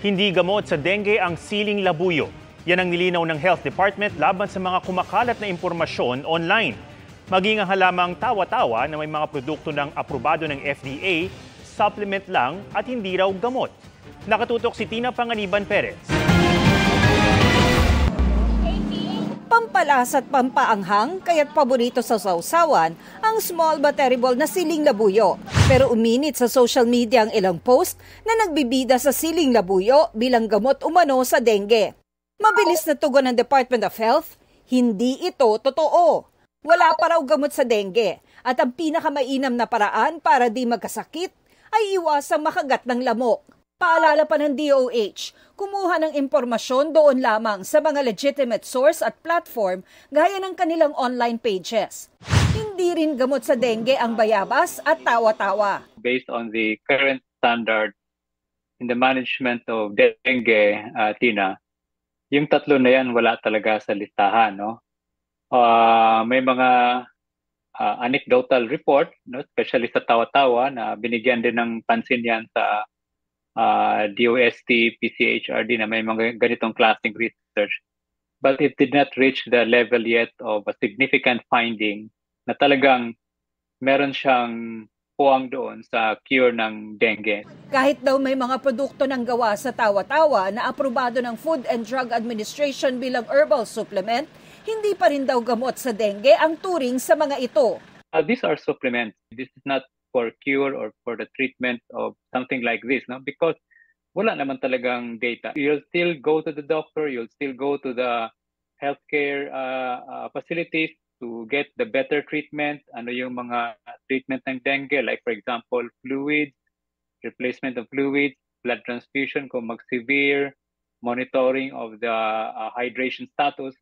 Hindi gamot sa dengue ang siling labuyo. Yan ang nilinaw ng Health Department laban sa mga kumakalat na impormasyon online. Maging ang halamang tawa-tawa na may mga produkto ng aprobado ng FDA, supplement lang at hindi raw gamot. Nakatutok si Tina Panganiban Perez. Pampalas at pampaanghang, kaya't paborito sa sausawan ang small but terrible na siling labuyo. Pero uminit sa social media ang ilang post na nagbibida sa siling labuyo bilang gamot umano sa dengue. Mabilis na tugon ng Department of Health, hindi ito totoo. Wala pa raw gamot sa dengue at ang pinakamainam na paraan para di magkasakit ay iwasang makagat ng lamok. Paalala pa ng DOH, kumuha ng impormasyon doon lamang sa mga legitimate source at platform gaya ng kanilang online pages. Hindi rin gamot sa dengue ang bayabas at tawa-tawa. Based on the current standard in the management of dengue, Tina, yung tatlo na yan wala talaga sa listahan. No? May mga anecdotal report, no? Especially sa tawa-tawa na binigyan din ng pansin yan sa DOST, PCHRD na may mga ganitong klaseng research. But it did not reach the level yet of a significant finding na talagang meron siyang puwang doon sa cure ng dengue. Kahit daw may mga produkto ng gawa sa tawa-tawa na aprobado ng Food and Drug Administration bilang herbal supplement, hindi pa rin daw gamot sa dengue ang turing sa mga ito. These are supplements. This is not for cure or for the treatment of something like this, no? Because wala naman talagang data. You'll still go to the doctor, you'll still go to the healthcare facilities to get the better treatment. Ano yung mga treatment ng dengue, like for example, fluids, replacement of fluids, blood transfusion kung mag-severe, monitoring of the hydration status.